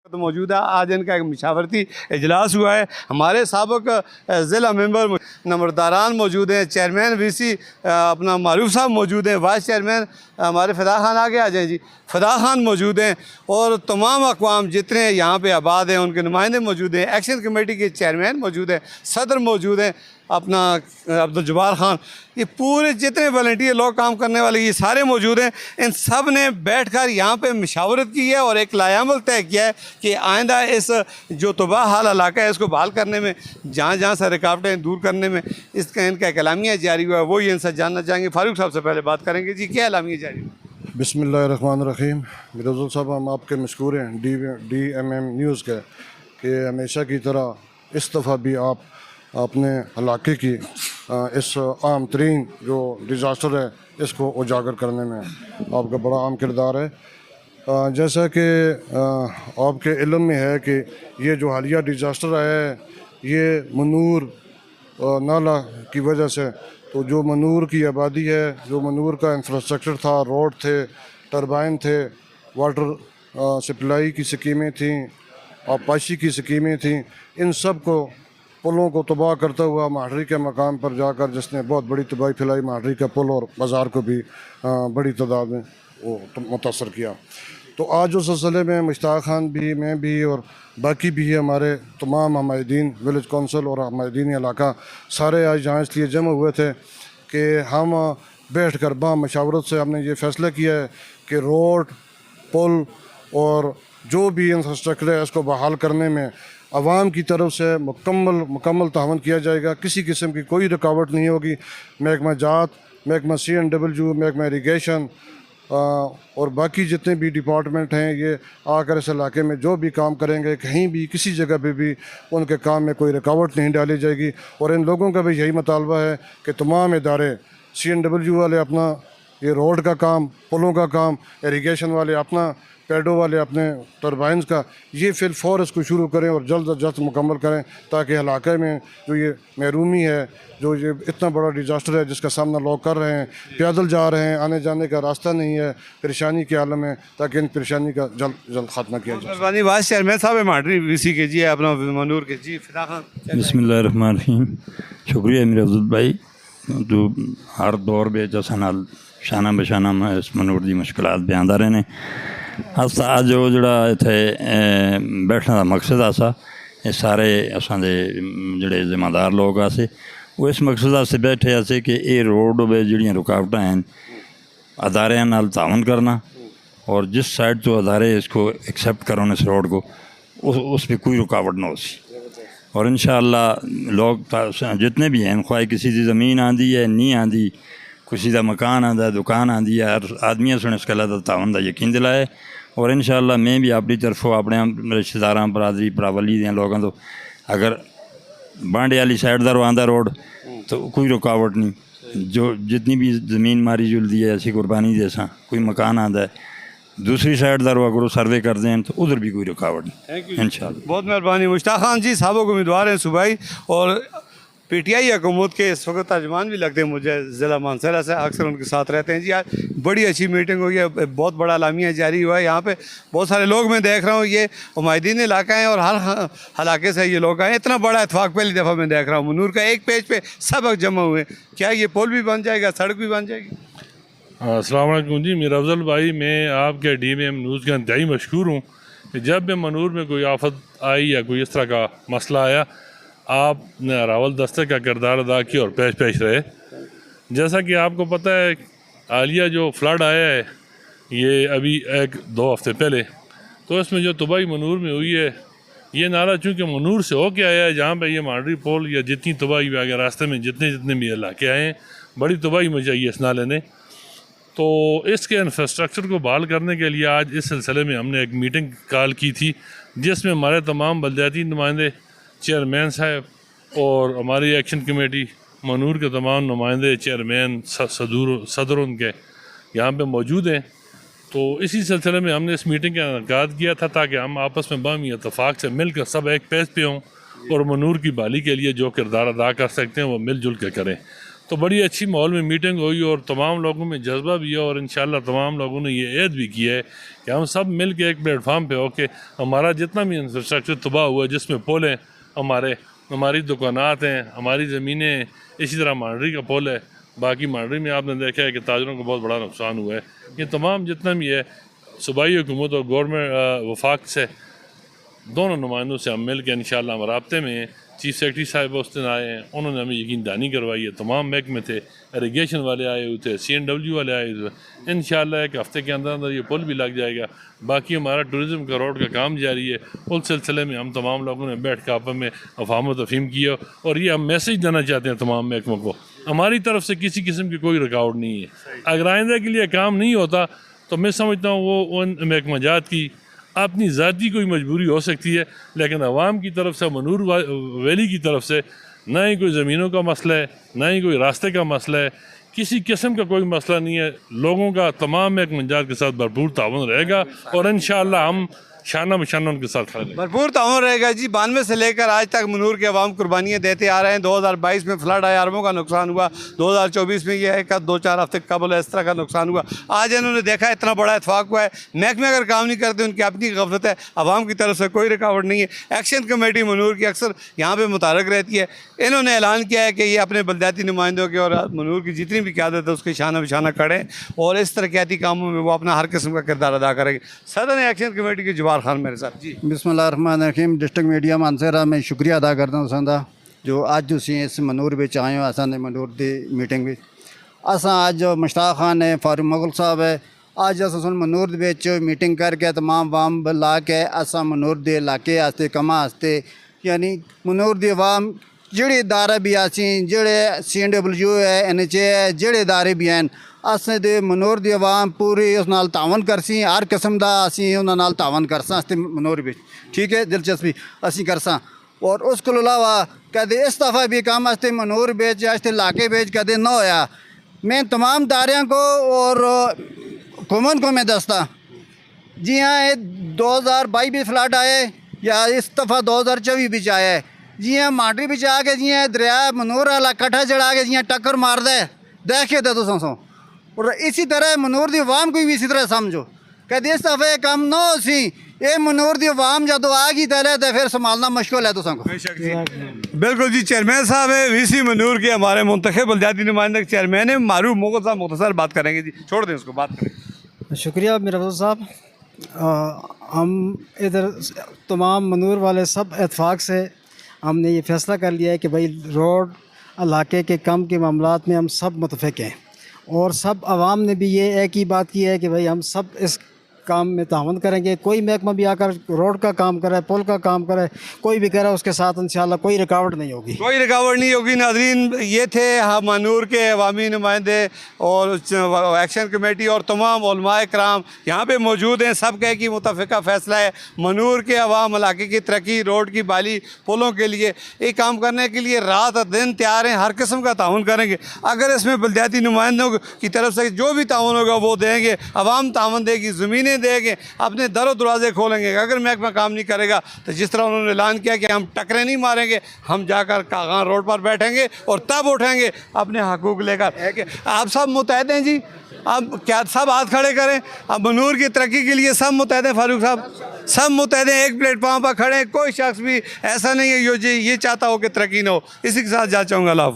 तो मौजूद है। आज इनका एक मशावरती इजलास हुआ है। हमारे साबिक ज़िला मेंबर नंबरदारान मौजूद हैं, चेयरमैन वीसी अपना मारूफ साहब मौजूद हैं, वाइस चेयरमैन हमारे फ़दा खान आगे आ जाए जी, फ़दा खान मौजूद हैं और तमाम अक़वाम जितने यहाँ पे आबाद हैं उनके नुमाइंदे मौजूद हैं। एक्शन कमेटी के चेयरमैन मौजूद हैं, सदर मौजूद हैं अपना अब्दुल जब्बार खान, ये पूरे जितने वॉलंटियर लोग काम करने वाले ये सारे मौजूद हैं। इन सब ने बैठ कर यहाँ पर मशावरत की है और एक लायामल तय किया है कि आइंदा इस जो तबाह हाल इलाका है इसको बहाल करने में, जहाँ जहाँ से रुकावटें दूर करने में इसका इनका एलामिया जारी हुआ है। वो ये इनसे जानना चाहेंगे। फारूक साहब से पहले बात करेंगे जी, क्या एलामिया जारी हुआ? बिस्मिल्लाहिर्रहमानिर्रहीम। मिर्ज़ा साहब हम आपके मशकूर हैं DMM न्यूज़ के कि हमेशा की तरह इस दफ़ा भी आप अपने इलाके की इस आम तरीन जो डिज़ास्टर है इसको उजागर करने में आपका बड़ा अहम किरदार है। जैसा कि आपके इल्म में है कि ये जो हालिया डिज़ास्टर आया है ये मनूर नाला की वजह से, तो जो मनूर की आबादी है, जो मनूर का इंफ्रास्ट्रक्चर था, रोड थे, टरबाइन थे, वाटर सप्लाई की स्कीमें थीं, आबपाशी की स्कीमें थीं, इन सब को पुलों को तबाह करता हुआ माहरी के मकाम पर जाकर जिसने बहुत बड़ी तबाही फैलाई, माहरी का पुल और बाज़ार को भी बड़ी तादाद में वो मुतासर किया। तो आज उस सिलसिले में मुश्ताक खान भी, मैं भी और बाकी भी हमारे तमाम हमायदीन विलेज कौंसिल और हमायदीन इलाका सारे आज यहाँ इसलिए जमा हुए थे कि हम बैठ कर मशावरत से हमने ये फ़ैसला किया है कि रोड, पुल और जो भी इंफ्रास्ट्रक्चर है इसको बहाल करने में आवाम की तरफ से मुकम्मल तावन किया जाएगा। किसी किस्म की कोई रुकावट नहीं होगी। महकमा जात, महकमा CNW, महकमा इरीगेशन और बाकी जितने भी डिपार्टमेंट हैं ये आकर इस इलाके में जो भी काम करेंगे, कहीं भी किसी जगह पे भी उनके काम में कोई रुकावट नहीं डाली जाएगी। और इन लोगों का भी यही मुतालबा है कि तमाम इदारे, CNW वाले अपना ये रोड का काम, पुलों का काम, इरीगेशन वाले अपना, पैडो वाले अपने टरबाइन्स का, ये फिर फौर इसको शुरू करें और जल्द अज जल्द मुकम्मल करें ताकि इलाके में जो ये महरूमी है, जो ये इतना बड़ा डिज़ास्टर है जिसका सामना लोग कर रहे हैं, पैदल जा रहे हैं, आने जाने का रास्ता नहीं है, परेशानी के आलम में, ताकि इन परेशानी का जल्द जल्द ख़त्म किया जाए। वाइस चेयरमैन साहब माटरी VC के जी अपना मनूर के जी, फ़दा खान। बिस्मिल्लाहिर्रहमानिर्रहीम। शुक्रिया मेरे अब्दुल भाई, तो हर दौर में जैसा नाल शाना बशाना में इस मनूर की मुश्किलात बयानदा रहे ने। अस अज जोड़ा इत्थे बैठने का मकसद आसा, ये सारे असांदे जिहड़े जिम्मेदार लोग आसे वो इस मकसद आस्ते बैठे आसे कि ये रोड में जिहड़ियां रुकावटां हैं अदारियां नाल तावन करना और जिस साइड तो अदारे इसको एक्सेप्ट करन इस रोड को उस पर कोई रुकावट ना हो सी। और इंशाअल्लाह लोग जितने भी हैं, ख्वाह किसी की ज़मीन आंदी है, नहीं आंदी, किसी का मकान आंदा, दुकान आंदी है, हर आदमी सुने इस गल्ला दा तावन दा यकीन दिलाए। और इंशाअल्लाह मैं भी अपनी तरफों अपने रिश्तेदारां, बरादरी, भरावली दे लोगों तो अगर बांडे वाली साइड का आंदा रोड तो कोई रुकावट नहीं, जो जितनी भी ज़मीन मारी जुलदी है ऐसी कुर्बानी दे सा, कोई मकान आंदा है दूसरी साइड का अगर वो सर्वे करते हैं तो उधर भी कोई रुकावट नहीं इंशाअल्लाह। बहुत मेहरबानी। मुश्ताक खान जी साहब उम्मीदवार हैं सूबाई और PTI हुकूमत के इस वक्त तर्जमान भी लगते हैं मुझे ज़िला मानसरा से, अक्सर उनके साथ रहते हैं जी। आज बड़ी अच्छी मीटिंग हुई है, बहुत बड़ा लामिया जारी हुआ है। यहाँ पे बहुत सारे लोग मैं देख रहा हूँ, ये उमायदीन इलाका है और हर इलाके से ये लोग आए। इतना बड़ा इतफाक़ पहली दफ़ा मैं देख रहा हूँ। मनूर का एक पेज पे सब जमा हुए। क्या ये पुल भी बन जाएगा, सड़क भी बन जाएगी? अस्सलाम वालेकुम जी, मेरा अफजल भाई, मैं आपके DMM न्यूज़ का इंतहाई मशहूर हूँ कि जब भी मनूर में कोई आफत आई या कोई इस तरह का मसला आया, आपने रावल दस्ते का किरदार अदा किया और पेश पेश रहे। जैसा कि आपको पता है, हालिया जो फ्लड आया है ये अभी 1-2 हफ्ते पहले, तो इसमें जो तबाही मनूर में हुई है, ये नाला चूँकि मनूर से होके आया है, जहाँ पे ये मांडरी पुल या जितनी तबाही हुई है, रास्ते में जितने भी इलाके आए हैं, बड़ी तबाही मचाई है इस नाले ने। तो इसके इंफ्रास्ट्रक्चर को बहाल करने के लिए आज इस सिलसिले में हमने एक मीटिंग कॉल की थी, जिसमें हमारे तमाम बलदियाती नुमाइंदे, चेयरमैन साहब और हमारी एक्शन कमेटी मनूर के तमाम नुमाइंदे, चेयरमैन, सदर उनके यहाँ पे मौजूद हैं। तो इसी सिलसिले में हमने इस मीटिंग का इनेकाद किया था ताकि हम आपस में बामी इत्तफाक से मिलकर सब एक पेज पे हों और मनूर की बहाली के लिए जो किरदार अदा कर सकते हैं वो मिलजुल के करें। तो बड़ी अच्छी माहौल में मीटिंग हुई और तमाम लोगों में जज्बा भी है और इंशाल्लाह तमाम लोगों ने ये ऐद भी किया है कि हम सब मिल के एक प्लेटफार्म पे होके हमारा जितना भी इंफ्रास्ट्रक्चर तबाह हुआ है, जिसमें पुल हैं, हमारी दुकानात हैं, हमारी ज़मीनें, इसी तरह मांडरी का पुल है, बाकी मांडरी में आपने देखा है कि ताजरों को बहुत बड़ा नुकसान हुआ है। ये तमाम जितना भी है सूबाई हुकूमत और गवर्नमेंट वफाक से दोनों नुमाइंदों से हम मिल के इंशाल्लाह हम राब्ते में हैं। चीफ सेक्रेटरी साहब उस दिन आए हैं, उन्होंने हमें यकीन दहानी करवाई है। तमाम महकमे थे, इरीगेशन वाले आए हुए थे, CNW वाले आए हुए थे। इंशाल्लाह एक हफ़्ते के अंदर अंदर ये पुल भी लग जाएगा। बाकी हमारा टूरिज़म का रोड का काम जारी है। उस सिलसिले में हम तमाम लोगों ने बैठ कर आपस में अफाम तफहीम किया और ये हम मैसेज देना चाहते हैं तमाम महकमों को, हमारी तरफ से किसी किस्म की कोई रुकावट नहीं है। अगर आइंदा के लिए काम नहीं होता तो मैं समझता हूँ वो उन महकमाजात की अपनी ज़ाती कोई मजबूरी हो सकती है, लेकिन अवाम की तरफ से, मनूर वैली की तरफ से ना ही कोई ज़मीनों का मसला है, ना ही कोई रास्ते का मसला है, किसी किस्म का कोई मसला नहीं है। लोगों का तमाम महकमाजात के साथ भरपूर ताउन रहेगा और इंशाअल्लाह हम शाना बशाना उनके साथ खड़े रहेंगे। भरपूर ताउन रहेगा जी। 92 से लेकर आज तक मनूर के अवाम कुर्बानियाँ देते आ रहे हैं। 2022 में फ्लड आया, अरबों का नुकसान हुआ। 2024 में यह है कि 2-4 हफ्ते कबल इस तरह का नुकसान हुआ। आज इन्होंने देखा इतना बड़ा इतफाक़ हुआ है। महकमे अगर काम नहीं करते, उनकी अपनी गफलत है, अवाम की तरफ से कोई रुकावट नहीं है। एक्शन कमेटी मनूर की अक्सर यहाँ पर मुतारक रहती है। इन्होंने ऐलान किया है कि ये अपने बलदियाती नुमाइंदों के और मनूर की जितनी भी क़यादत है उसके शाना बशाना खड़े और इस तरक्याती कामों में वो अपना हर किस्म का किरदार अदा करेंगे। सदर एक्शन कमेटी के जवार खान मेरे साथ जी। बिस्मिल्लाहिर्रहमानिर्रहीम। डिस्ट्रिक्ट मीडिया मानसरा मैं शुक्रिया अदा करता हूँ तुसां दा जो अज तुसीं इस मनूर विच आए हो। असां दे मनूर दी मीटिंग विच असां अज मुश्ताक खान है, फारूक मुगल साहब है, अज असां मनूर विच मीटिंग करके तमाम वाम ला के असां मनूर दे इलाके आस्ते कमा आस्ते यानी मनूर दी अवाम जेह्ड़े इदारे भी असीं जेह्ड़े CNW है, NHA है, जेह्ड़े इदारे भी हैं असें दे मनूर दी अवाम पूरी उस नाल तावन करसी। हर किस्म दा असीं उन्हां नाल तावन करसां अस्ते मनूर विच, ठीक है, दिलचस्पी असीं करसां। और उस कोल अलावा कदे इस दफ़ा भी काम अस्ते मनूर विच या इसते इलाके विच कदे ना होया। मैं तमाम दायरियां को और हुकूमत को मैं दसदा जी हाँ, ये 2022 भी फ्लड आए या इस दफ़ा 2024 बिच आया है। जियां मांडरी बिच आके जियां दरिया मनूर आला कट्ठा चढ़ा के जियां टक्कर मारदा है देखे तो तुसां सो। और इसी तरह मनूर दी अवाम को भी इसी तरह समझो कदे इस दफ़े कम ना हो सी। ये मनूर दी अवाम जदों आ गई तले तो फिर संभालना मुश्किल है तुसां को। बिल्कुल जी। चेयरमैन साहब है VC मनूर के, हमारे मुंतखब बलदियाती नुमाइंदे चेयरमैन है मारूफ मुगल साहब। मुख्तसर बात करेंगे जी, छोड़ दें उसको, बात करें। शुक्रिया मिर्ज़ा साहब। हम इधर तमाम मनूर वाले सब इत्फाक़ से हमने ये फ़ैसला कर लिया है कि भाई रोड इलाके के कम के मामलात में हम सब मुतफ़िक़ हैं और सब आवाम ने भी ये एक ही बात की है कि भाई हम सब इस काम में तावन करेंगे। कोई महकमा भी आकर रोड का काम करे, पुल का काम करे, कोई भी करे उसके साथ इंशाल्लाह कोई रुकावट नहीं होगी। कोई रुकावट नहीं होगी। नाज़रीन, ये थे मनूर के अवामी नुमाइंदे और एक्शन कमेटी और तमाम उलमाए कराम यहाँ पे मौजूद हैं। सब कह की मुतफ़िका फ़ैसला है मनूर के अवाम इलाके की तरक्की, रोड की बाली, पुलों के लिए एक काम करने के लिए रात दिन तैयार हैं, हर किस्म का ताउन करेंगे। अगर इसमें बलदियाती नुमाइंदों की तरफ से जो भी ताउन होगा वो देंगे, अवाम ताउन देगी, ज़मीनें देंगे, अपने दरों दरवाजे खोलेंगे। अगर महकमा काम नहीं करेगा तो जिस तरह उन्होंने ऐलान किया कि हम टकरे नहीं मारेंगे, हम जाकर कागान रोड पर बैठेंगे और तब उठेंगे अपने हकूक़ लेकर। आप सब मुतहद हैं जी? अब क्या सब हाथ खड़े करें? अब मनूर की तरक्की के लिए सब मुतहद हैं। फारूक साहब, सब मुतहद हैं, एक प्लेटफॉर्म पर खड़े हैं। कोई शख्स भी ऐसा नहीं है जो ये चाहता हो कि तरक्की ना हो। इसी के साथ जा चाहूँगा। अल्लाह हाफ़िज़।